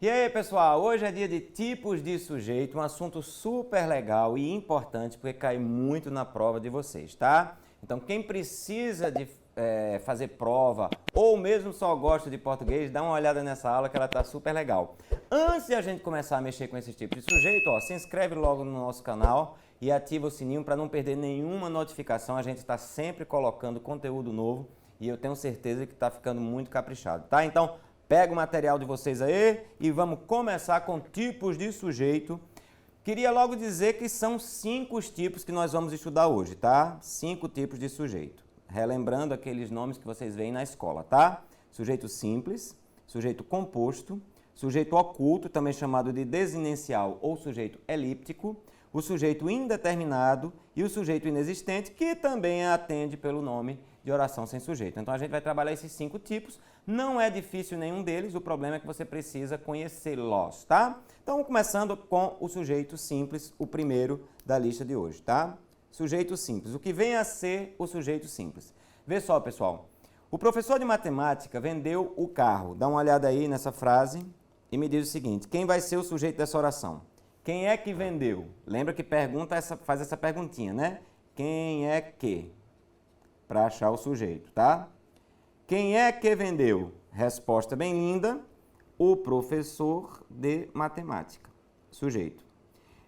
E aí, pessoal, hoje é dia de tipos de sujeito, um assunto super legal e importante porque cai muito na prova de vocês, tá? Então, quem precisa de fazer prova ou mesmo só gosta de português, dá uma olhada nessa aula que ela tá super legal. Antes de a gente começar a mexer com esses tipos de sujeito, ó, se inscreve logo no nosso canal e ativa o sininho para não perder nenhuma notificação. A gente está sempre colocando conteúdo novo e eu tenho certeza que está ficando muito caprichado, tá? Então, pega o material de vocês aí e vamos começar com tipos de sujeito. Queria logo dizer que são 5 os tipos que nós vamos estudar hoje, tá? 5 tipos de sujeito. Relembrando aqueles nomes que vocês veem na escola, tá? Sujeito simples, sujeito composto, sujeito oculto, também chamado de desinencial ou sujeito elíptico, o sujeito indeterminado e o sujeito inexistente, que também atende pelo nome de oração sem sujeito. Então a gente vai trabalhar esses 5 tipos. Não é difícil nenhum deles, o problema é que você precisa conhecê-los, tá? Então, começando com o sujeito simples, o primeiro da lista de hoje, tá? Sujeito simples. O que vem a ser o sujeito simples? Vê só, pessoal. O professor de matemática vendeu o carro. Dá uma olhada aí nessa frase e me diz o seguinte: quem vai ser o sujeito dessa oração? Quem é que vendeu? Lembra que faz essa perguntinha, né? Quem é que? Para achar o sujeito, tá? Quem é que vendeu? Resposta bem linda, o professor de matemática. Sujeito.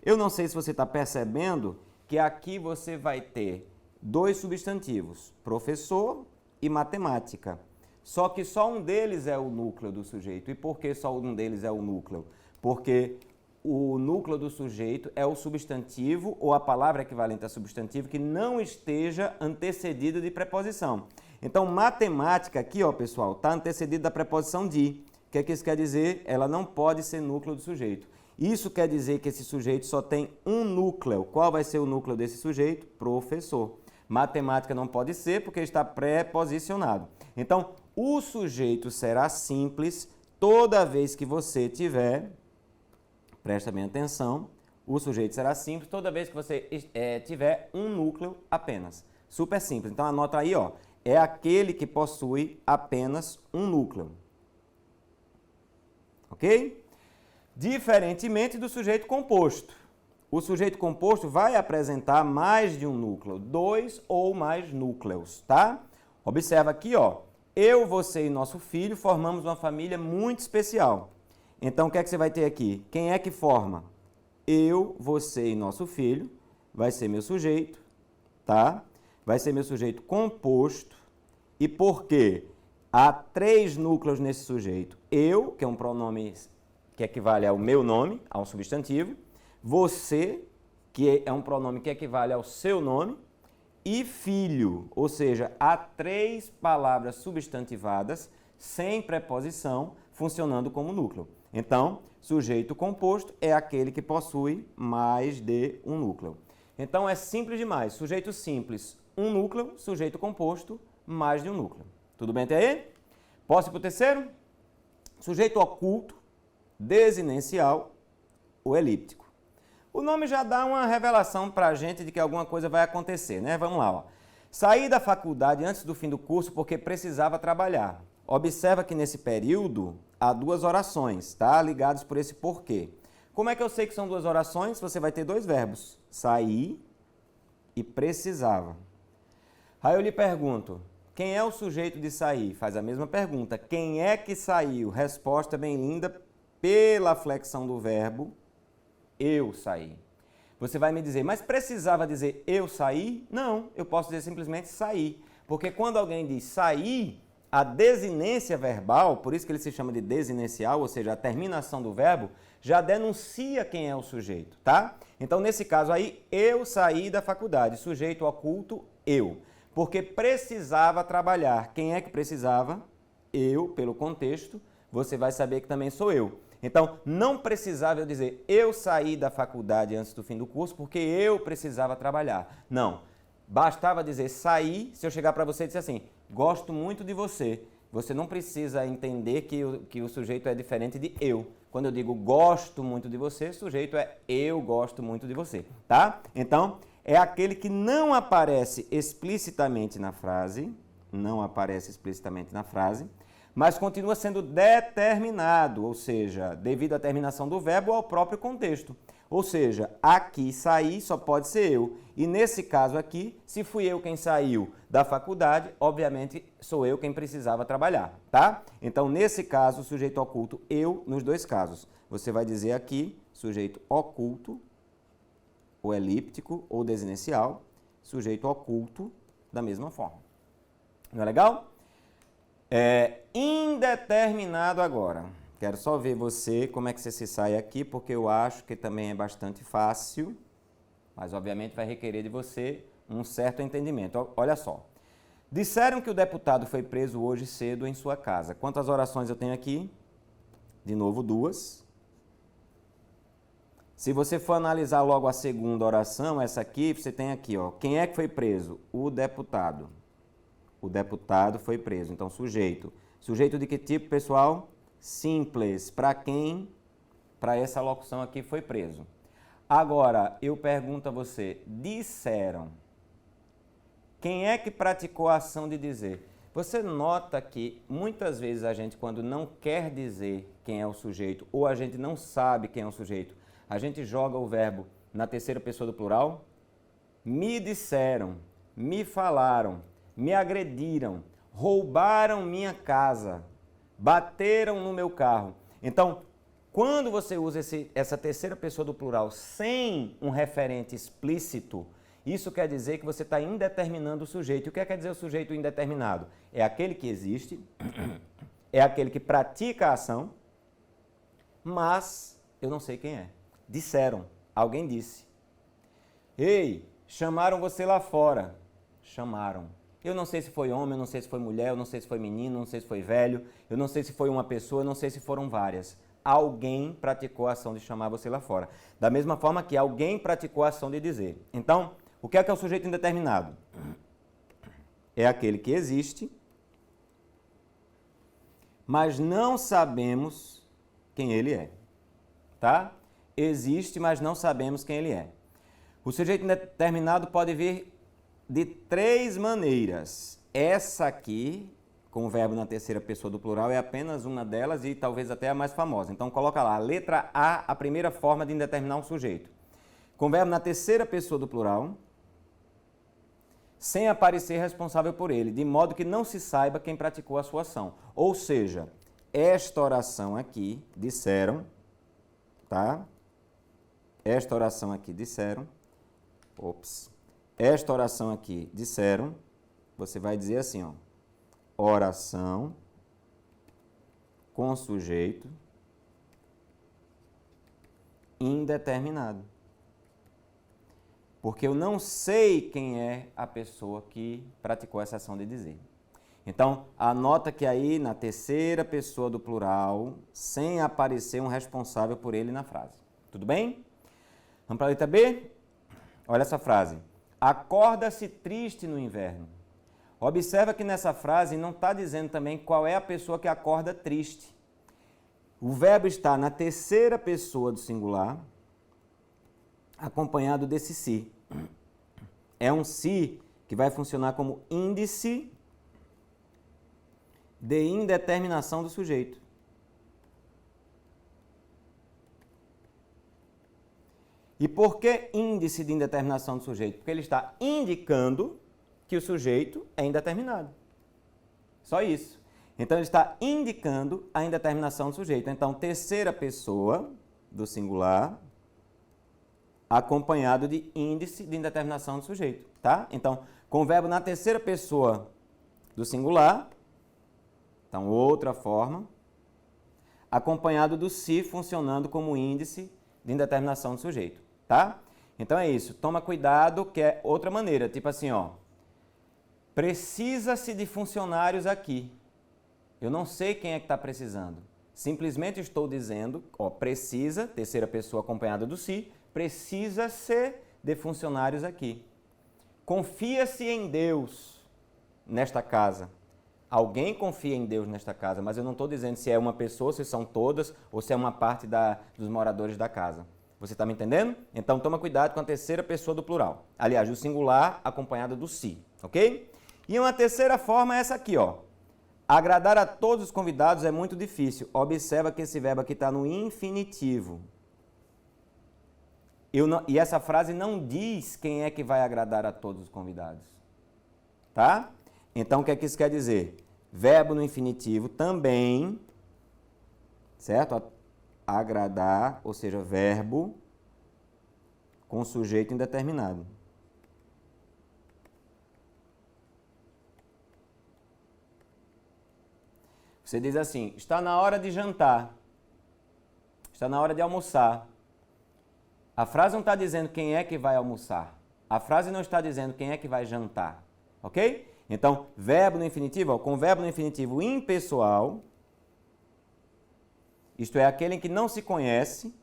Eu não sei se você está percebendo que aqui você vai ter 2 substantivos, professor e matemática. Só que só um deles é o núcleo do sujeito. E por que só um deles é o núcleo? Porque o núcleo do sujeito é o substantivo ou a palavra equivalente a substantivo que não esteja antecedido de preposição. Então, matemática aqui, ó, pessoal, está antecedido da preposição de. O que é que isso quer dizer? Ela não pode ser núcleo do sujeito. Isso quer dizer que esse sujeito só tem um núcleo. Qual vai ser o núcleo desse sujeito? Professor. Matemática não pode ser porque está preposicionado. Então, o sujeito será simples toda vez que você tiver, presta bem atenção, o sujeito será simples toda vez que você tiver um núcleo apenas. Super simples. Então, anota aí, ó. É aquele que possui apenas um núcleo. Ok? Diferentemente do sujeito composto. O sujeito composto vai apresentar mais de um núcleo, 2 ou mais núcleos, tá? Observa aqui, ó. Eu, você e nosso filho formamos uma família muito especial. Então, o que é que você vai ter aqui? Quem é que forma? Eu, você e nosso filho vai ser meu sujeito, tá? Vai ser meu sujeito composto. E por quê? Há 3 núcleos nesse sujeito. Eu, que é um pronome que equivale ao meu nome, ao substantivo. Você, que é um pronome que equivale ao seu nome. E filho, ou seja, há 3 palavras substantivadas sem preposição funcionando como núcleo. Então, sujeito composto é aquele que possui mais de um núcleo. Então, é simples demais. Sujeito simples, um núcleo. Sujeito composto, mais de um núcleo. Tudo bem até aí? Posso ir para o terceiro? Sujeito oculto, desinencial ou elíptico. O nome já dá uma revelação para a gente de que alguma coisa vai acontecer, né? Vamos lá, ó. Saí da faculdade antes do fim do curso porque precisava trabalhar. Observa que nesse período há 2 orações, tá? Ligadas por esse porquê. Como é que eu sei que são 2 orações? Você vai ter 2 verbos, sair e precisava. Aí eu lhe pergunto, quem é o sujeito de sair? Faz a mesma pergunta. Quem é que saiu? Resposta bem linda, pela flexão do verbo, eu saí. Você vai me dizer, mas precisava dizer eu saí? Não, eu posso dizer simplesmente sair. Porque quando alguém diz sair, a desinência verbal, por isso que ele se chama de desinencial, ou seja, a terminação do verbo, já denuncia quem é o sujeito, tá? Então, nesse caso aí, eu saí da faculdade, sujeito oculto, eu. Porque precisava trabalhar. Quem é que precisava? Eu, pelo contexto, você vai saber que também sou eu. Então, não precisava eu dizer eu saí da faculdade antes do fim do curso porque eu precisava trabalhar. Não. Bastava dizer saí, se eu chegar para você e dizer assim, gosto muito de você. Você não precisa entender que o sujeito é diferente de eu. Quando eu digo gosto muito de você, o sujeito é eu gosto muito de você, tá? Então, é aquele que não aparece explicitamente na frase, mas continua sendo determinado, ou seja, devido à terminação do verbo ou ao próprio contexto. Ou seja, aqui sair só pode ser eu. E nesse caso aqui, se fui eu quem saiu da faculdade, obviamente sou eu quem precisava trabalhar, tá? Então, nesse caso, sujeito oculto, eu, nos dois casos. Você vai dizer aqui, sujeito oculto, ou elíptico, ou desinicial, sujeito oculto, da mesma forma. Não é legal? Indeterminado agora. Quero só ver você, como é que você se sai aqui, porque eu acho que também é bastante fácil, mas obviamente vai requerer de você um certo entendimento. Olha só. Disseram que o deputado foi preso hoje cedo em sua casa. Quantas orações eu tenho aqui? De novo, 2. Se você for analisar logo a segunda oração, essa aqui, você tem aqui, ó. Quem é que foi preso? O deputado. O deputado foi preso. Então, sujeito. Sujeito de que tipo, pessoal? Simples. Para quem? Para essa locução aqui foi preso. Agora, eu pergunto a você, disseram. Quem é que praticou a ação de dizer? Você nota que muitas vezes a gente, quando não quer dizer quem é o sujeito, ou a gente não sabe quem é o sujeito, a gente joga o verbo na terceira pessoa do plural? Me disseram, me falaram, me agrediram, roubaram minha casa, bateram no meu carro. Então, quando você usa essa terceira pessoa do plural sem um referente explícito, isso quer dizer que você está indeterminando o sujeito. E o que quer dizer o sujeito indeterminado? É aquele que existe, é aquele que pratica a ação, mas eu não sei quem é. Disseram, alguém disse. Ei, chamaram você lá fora. Chamaram. Eu não sei se foi homem, eu não sei se foi mulher, eu não sei se foi menino, eu não sei se foi velho, eu não sei se foi uma pessoa, eu não sei se foram várias. Alguém praticou a ação de chamar você lá fora. Da mesma forma que alguém praticou a ação de dizer. Então, o que é o sujeito indeterminado? É aquele que existe, mas não sabemos quem ele é. Tá? Existe, mas não sabemos quem ele é. O sujeito indeterminado pode vir de 3 maneiras. Essa aqui, com o verbo na terceira pessoa do plural, é apenas uma delas e talvez até a mais famosa. Então, coloca lá, a letra A, a primeira forma de indeterminar um sujeito. Com o verbo na terceira pessoa do plural, sem aparecer responsável por ele, de modo que não se saiba quem praticou a sua ação. Ou seja, esta oração aqui, disseram, tá? Esta oração aqui, disseram. Esta oração aqui, disseram. Você vai dizer assim, ó. Oração com sujeito indeterminado. Porque eu não sei quem é a pessoa que praticou essa ação de dizer. Então, anota que aí na terceira pessoa do plural, sem aparecer um responsável por ele na frase. Tudo bem? Vamos para a letra B? Olha essa frase. Acorda-se triste no inverno. Observa que nessa frase não está dizendo também qual é a pessoa que acorda triste. O verbo está na terceira pessoa do singular, acompanhado desse se. É um se que vai funcionar como índice de indeterminação do sujeito. E por que índice de indeterminação do sujeito? Porque ele está indicando que o sujeito é indeterminado. Só isso. Então, ele está indicando a indeterminação do sujeito. Então, terceira pessoa do singular, acompanhado de índice de indeterminação do sujeito, tá? Então, com o verbo na terceira pessoa do singular, então, outra forma, acompanhado do se funcionando como índice de indeterminação do sujeito, tá? Então, é isso. Toma cuidado, que é outra maneira, tipo assim, ó. Precisa-se de funcionários aqui. Eu não sei quem é que está precisando. Simplesmente estou dizendo, ó, precisa, terceira pessoa acompanhada do se, precisa-se de funcionários aqui. Confia-se em Deus nesta casa. Alguém confia em Deus nesta casa, mas eu não estou dizendo se é uma pessoa, se são todas, ou se é uma parte dos moradores da casa. Você está me entendendo? Então, toma cuidado com a terceira pessoa do plural. Aliás, o singular acompanhado do se, ok? E uma terceira forma é essa aqui, ó. Agradar a todos os convidados é muito difícil. Observa que esse verbo aqui está no infinitivo. E essa frase não diz quem é que vai agradar a todos os convidados. Tá? Então, o que é que isso quer dizer? Verbo no infinitivo também, certo? Agradar, ou seja, verbo com sujeito indeterminado. Você diz assim, está na hora de jantar, está na hora de almoçar. A frase não está dizendo quem é que vai almoçar. A frase não está dizendo quem é que vai jantar, ok? Então, verbo no infinitivo, ó, com verbo no infinitivo impessoal, isto é, aquele em que não se conhece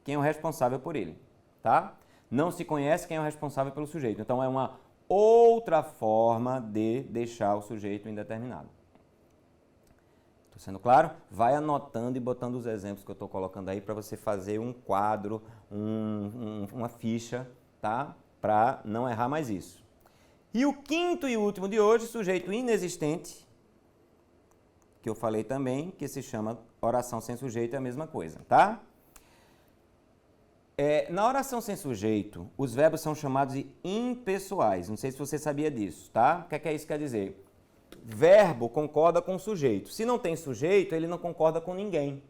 quem é o responsável por ele, tá? Não se conhece quem é o responsável pelo sujeito. Então, é uma outra forma de deixar o sujeito indeterminado. Estou sendo claro? Vai anotando e botando os exemplos que eu estou colocando aí para você fazer um quadro, uma ficha, tá? Para não errar mais isso. E o quinto e último de hoje, sujeito inexistente, que eu falei também, que se chama oração sem sujeito, é a mesma coisa, tá? Na oração sem sujeito, os verbos são chamados de impessoais. Não sei se você sabia disso, tá? O que é isso que quer dizer? Verbo concorda com o sujeito. Se não tem sujeito, ele não concorda com ninguém.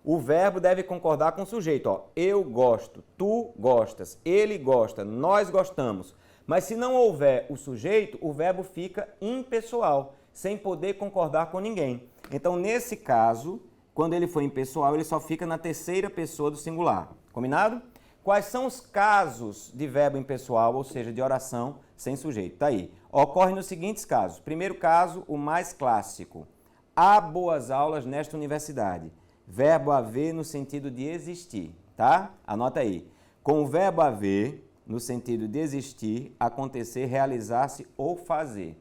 O verbo deve concordar com o sujeito. Ó, eu gosto, tu gostas, ele gosta, nós gostamos. Mas se não houver o sujeito, o verbo fica impessoal, sem poder concordar com ninguém. Então, nesse caso, quando ele for impessoal, ele só fica na terceira pessoa do singular. Combinado? Quais são os casos de verbo impessoal, ou seja, de oração sem sujeito? Tá aí. Ocorre nos seguintes casos. Primeiro caso, o mais clássico. Há boas aulas nesta universidade. Verbo haver no sentido de existir, tá? Anota aí. Com o verbo haver, no sentido de existir, acontecer, realizar-se ou fazer.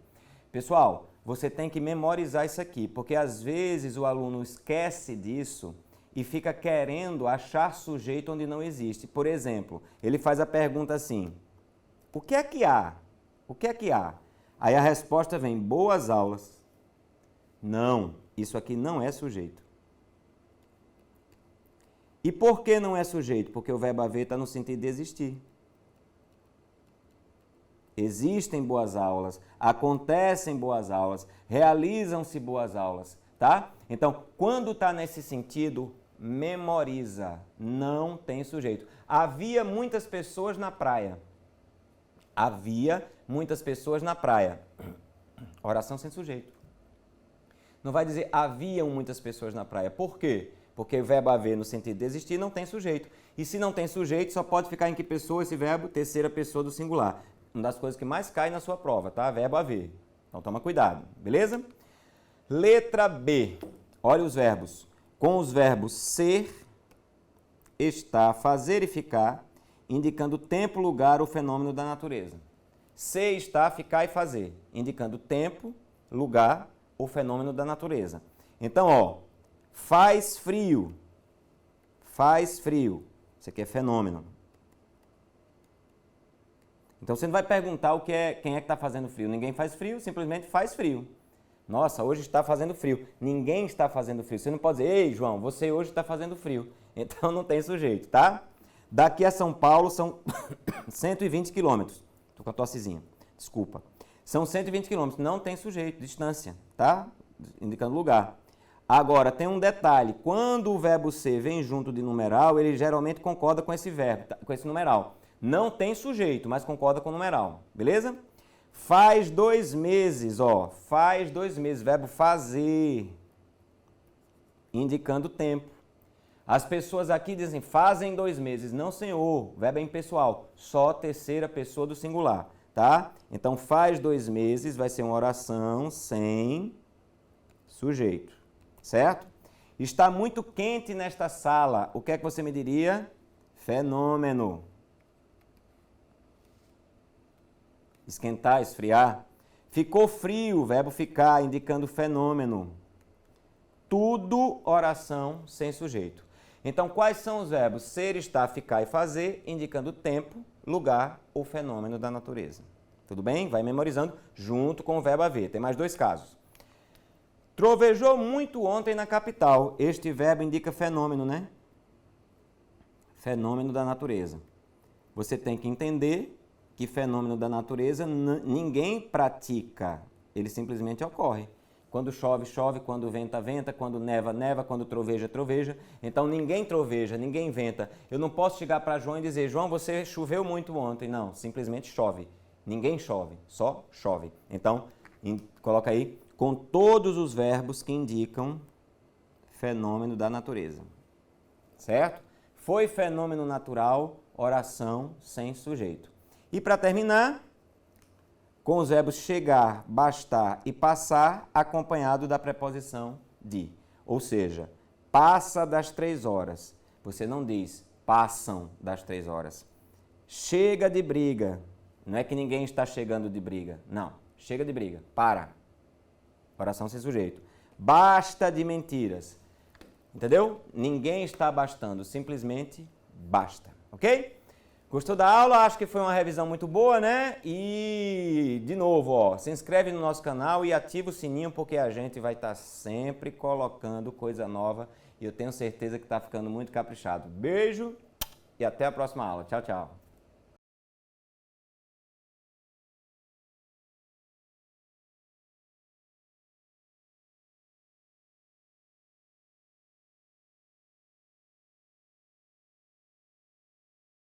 Pessoal, você tem que memorizar isso aqui, porque às vezes o aluno esquece disso e fica querendo achar sujeito onde não existe. Por exemplo, ele faz a pergunta assim, o que é que há? O que é que há? Aí a resposta vem, boas aulas. Não, isso aqui não é sujeito. E por que não é sujeito? Porque o verbo haver está no sentido de existir. Existem boas aulas, acontecem boas aulas, realizam-se boas aulas, tá? Então, quando está nesse sentido, memoriza, não tem sujeito. Havia muitas pessoas na praia. Havia muitas pessoas na praia. Oração sem sujeito. Não vai dizer haviam muitas pessoas na praia. Por quê? Porque o verbo haver no sentido de existir não tem sujeito. E se não tem sujeito, só pode ficar em que pessoa esse verbo? Terceira pessoa do singular. Uma das coisas que mais cai na sua prova, tá? Verbo haver. Então toma cuidado, beleza? Letra B. Olha os verbos. Com os verbos ser, estar, fazer e ficar, indicando tempo, lugar ou fenômeno da natureza. Ser, estar, ficar e fazer, indicando tempo, lugar ou fenômeno da natureza. Então, ó, faz frio. Faz frio. Isso aqui é fenômeno. Então você não vai perguntar quem é que está fazendo frio. Ninguém faz frio, simplesmente faz frio. Nossa, hoje está fazendo frio. Ninguém está fazendo frio. Você não pode dizer, ei, João, você hoje está fazendo frio. Então não tem sujeito, tá? Daqui a São Paulo são 120 quilômetros. Estou com a tossezinha, desculpa. São 120 quilômetros, não tem sujeito, distância, tá? Indicando lugar. Agora, tem um detalhe. Quando o verbo ser vem junto de numeral, ele geralmente concorda com esse verbo, com esse numeral. Não tem sujeito, mas concorda com o numeral, beleza? Faz 2 meses, ó. Faz 2 meses, verbo fazer, indicando tempo. As pessoas aqui dizem, fazem 2 meses. Não, senhor, o verbo é impessoal, só terceira pessoa do singular, tá? Então, faz 2 meses vai ser uma oração sem sujeito, certo? Está muito quente nesta sala. O que é que você me diria? Fenômeno. Esquentar, esfriar. Ficou frio, verbo ficar, indicando fenômeno. Tudo oração sem sujeito. Então, quais são os verbos ser, estar, ficar e fazer, indicando tempo, lugar ou fenômeno da natureza? Tudo bem? Vai memorizando junto com o verbo haver. Tem mais 2 casos. Trovejou muito ontem na capital. Este verbo indica fenômeno, né? Fenômeno da natureza. Você tem que entender que fenômeno da natureza ninguém pratica, ele simplesmente ocorre. Quando chove, chove, quando venta, venta, quando neva, neva, quando troveja, troveja. Então ninguém troveja, ninguém venta. Eu não posso chegar para João e dizer, João, você choveu muito ontem. Não, simplesmente chove. Ninguém chove, só chove. Então, coloca aí, com todos os verbos que indicam fenômeno da natureza. Certo? Foi fenômeno natural, oração sem sujeito. E para terminar, com os verbos chegar, bastar e passar, acompanhado da preposição de. Ou seja, passa das 3 horas. Você não diz passam das 3 horas. Chega de briga. Não é que ninguém está chegando de briga. Não. Chega de briga. Para. Oração sem sujeito. Basta de mentiras. Entendeu? Ninguém está bastando. Simplesmente basta. Ok? Gostou da aula? Acho que foi uma revisão muito boa, né? E, de novo, ó, se inscreve no nosso canal e ativa o sininho, porque a gente vai estar sempre colocando coisa nova e eu tenho certeza que está ficando muito caprichado. Beijo e até a próxima aula. Tchau, tchau.